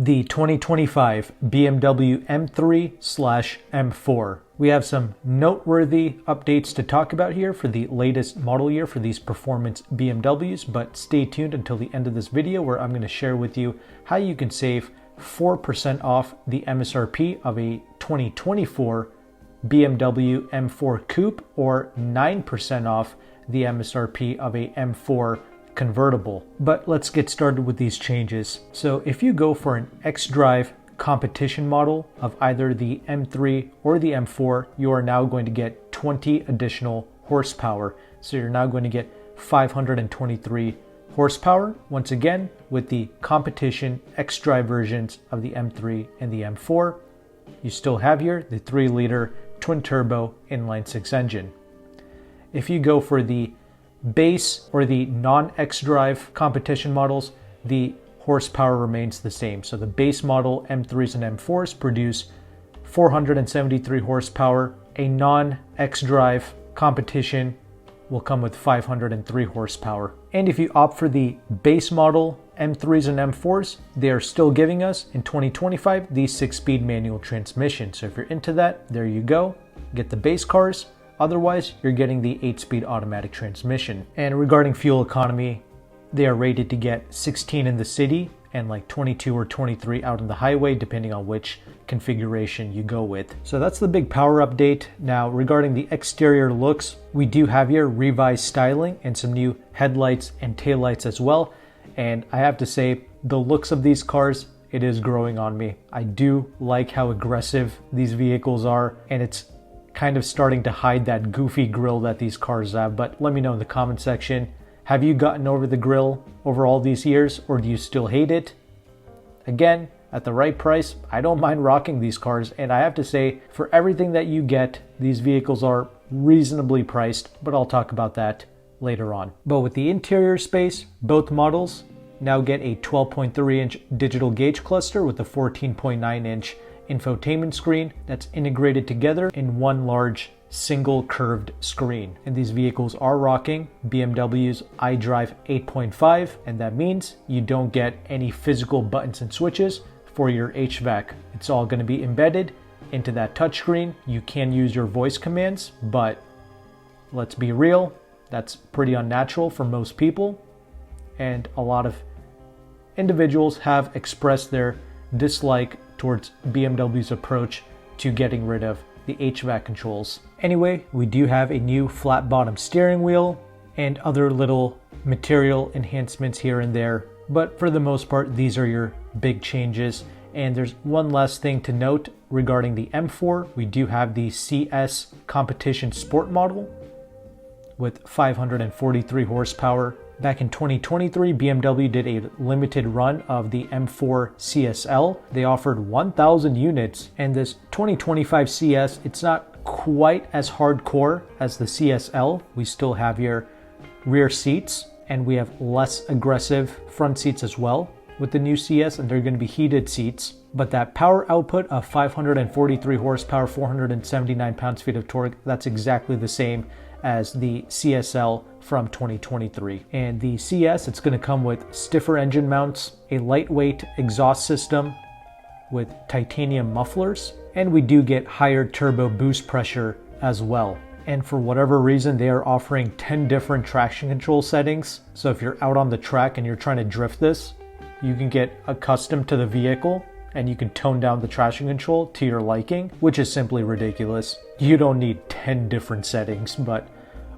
the 2025 BMW M3/M4. We have some noteworthy updates to talk about here for the latest model year for these performance BMWs, but stay tuned until the end of this video where I'm going to share with you how you can save 4% off the MSRP of a 2024 BMW M4 Coupe or 9% off the MSRP of a M4 convertible. But let's get started with these changes. So if you go for an X-Drive competition model of either the M3 or the M4, you are now going to get 20 additional horsepower. So you're now going to get 523 horsepower, once again, with the competition X-Drive versions of the M3 and the M4. You still have here the 3-liter twin-turbo inline-six engine. If you go for the base or the non-X-Drive competition models, the horsepower remains the same. So the base model M3s and M4s produce 473 horsepower. A non-X-Drive competition will come with 503 horsepower. And if you opt for the base model M3s and M4s, they are still giving us in 2025 the 6-speed manual transmission. So if you're into that, there you go. Get the base cars. Otherwise, you're getting the 8-speed automatic transmission. And regarding fuel economy, they are rated to get 16 in the city and like 22 or 23 out on the highway, depending on which configuration you go with. So that's the big power update. Now, regarding the exterior looks, we do have here revised styling and some new headlights and taillights as well. And I have to say, the looks of these cars, it is growing on me. I do like how aggressive these vehicles are, and it's kind of starting to hide that goofy grille that these cars have. But let me know in the comment section, have you gotten over the grille over all these years, or do you still hate it? Again, at the right price, I don't mind rocking these cars, and I have to say, for everything that you get, these vehicles are reasonably priced, but I'll talk about that later on. But with the interior space, both models now get a 12.3-inch digital gauge cluster with a 14.9-inch infotainment screen that's integrated together in one large single curved screen. And these vehicles are rocking BMW's iDrive 8.5, and that means you don't get any physical buttons and switches for your HVAC. It's all going to be embedded into that touchscreen. You can use your voice commands, but let's be real, that's pretty unnatural for most people, and a lot of individuals have expressed their dislike towards BMW's approach to getting rid of the HVAC controls. Anyway, we do have a new flat bottom steering wheel and other little material enhancements here and there, but for the most part, these are your big changes. And there's one last thing to note regarding the M4. We do have the CS competition sport model with 543 horsepower. Back in 2023, BMW did a limited run of the M4 CSL. They offered 1,000 units, and this 2025 CS, it's not quite as hardcore as the CSL. We still have your rear seats, and we have less aggressive front seats as well with the new CS, and they're going to be heated seats. But that power output of 543 horsepower, 479 pounds-feet of torque, that's exactly the same as the CSL from 2023. And the CS, it's going to come with stiffer engine mounts, a lightweight exhaust system with titanium mufflers, and we do get higher turbo boost pressure as well. And for whatever reason, they are offering 10 different traction control settings. So if you're out on the track and you're trying to drift this, you can get accustomed to the vehicle and you can tone down the traction control to your liking, which is simply ridiculous. You don't need 10 different settings, but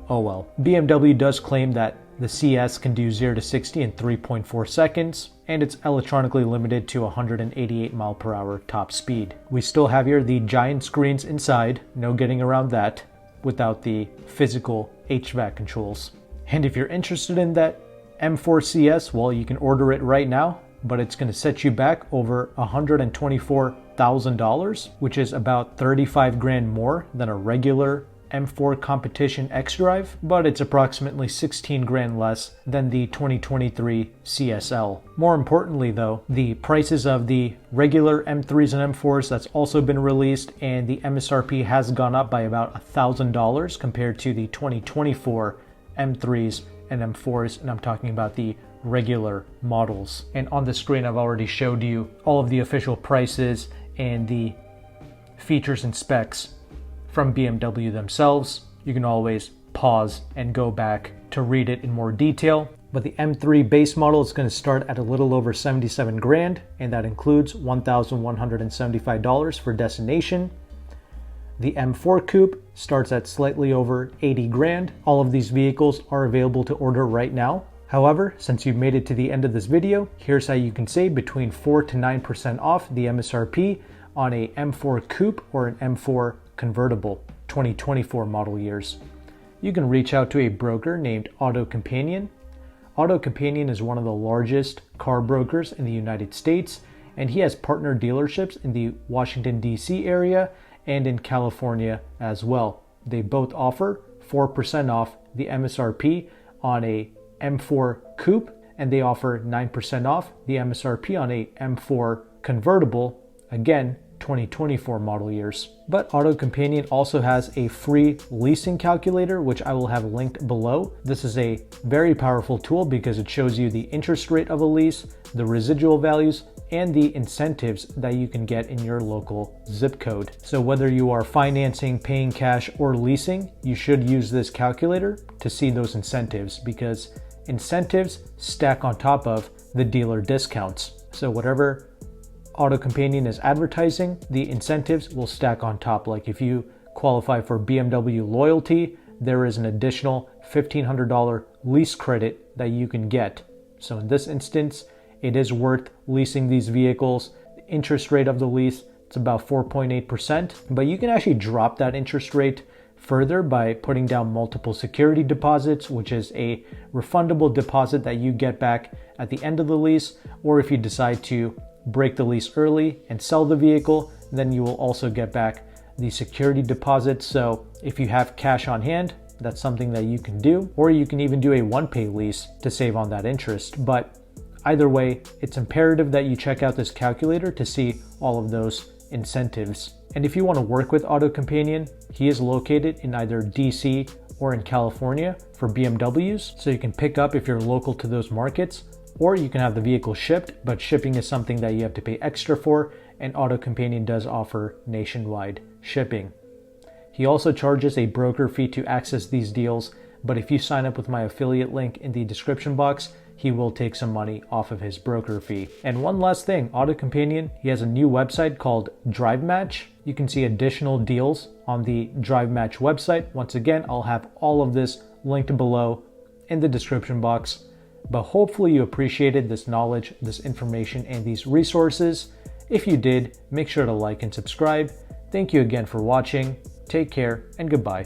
oh well. BMW does claim that the CS can do 0 to 60 in 3.4 seconds, and it's electronically limited to 188 mph top speed. We still have here the giant screens inside, no getting around that without the physical HVAC controls. And if you're interested in that M4 CS, well, you can order it right now, but it's going to set you back over $124,000, which is about 35 grand more than a regular M4 competition X-Drive, but it's approximately 16 grand less than the 2023 CSL. More importantly though, the prices of the regular M3s and M4s that's also been released, and the MSRP has gone up by about $1,000 compared to the 2024 M3s and M4s, and I'm talking about the regular models. And on the screen, I've already showed you all of the official prices and the features and specs from BMW themselves. You can always pause and go back to read it in more detail. But the M3 base model is going to start at a little over 77 grand, and that includes $1,175 for destination. The M4 Coupe starts at slightly over 80 grand. All of these vehicles are available to order right now. However, since you've made it to the end of this video, here's how you can save between 4 to 9% off the MSRP on a M4 Coupe or an M4 convertible, 2024 model years. You can reach out to a broker named AutoCompanion. AutoCompanion is one of the largest car brokers in the United States, and he has partner dealerships in the Washington, D.C. area and in California as well. They both offer 4% off the MSRP on a M4 Coupe, and they offer 9% off the MSRP on a M4 convertible, again, 2024 model years. But AutoCompanion also has a free leasing calculator, which I will have linked below. This is a very powerful tool because it shows you the interest rate of a lease, the residual values, and the incentives that you can get in your local zip code. So whether you are financing, paying cash, or leasing, you should use this calculator to see those incentives, because incentives stack on top of the dealer discounts. So whatever AutoCompanion is advertising, the incentives will stack on top. Like if you qualify for BMW loyalty, there is an additional $1,500 lease credit that you can get. So in this instance, it is worth leasing these vehicles. The interest rate of the lease, it's about 4.8%, but you can actually drop that interest rate further by putting down multiple security deposits, which is a refundable deposit that you get back at the end of the lease. Or if you decide to break the lease early and sell the vehicle, then you will also get back the security deposit. So if you have cash on hand, that's something that you can do, or you can even do a one-pay lease to save on that interest. But either way, it's imperative that you check out this calculator to see all of those incentives. And if you want to work with AutoCompanion, he is located in either DC or in California for BMWs, so you can pick up if you're local to those markets, or you can have the vehicle shipped, but shipping is something that you have to pay extra for, and AutoCompanion does offer nationwide shipping. He also charges a broker fee to access these deals, but if you sign up with my affiliate link in the description box, he will take some money off of his broker fee. And one last thing, AutoCompanion, he has a new website called Drive Match. You can see additional deals on the Drive Match website. Once again, I'll have all of this linked below in the description box. But hopefully you appreciated this knowledge, this information, and these resources. If you did, make sure to like and subscribe. Thank you again for watching. Take care and goodbye.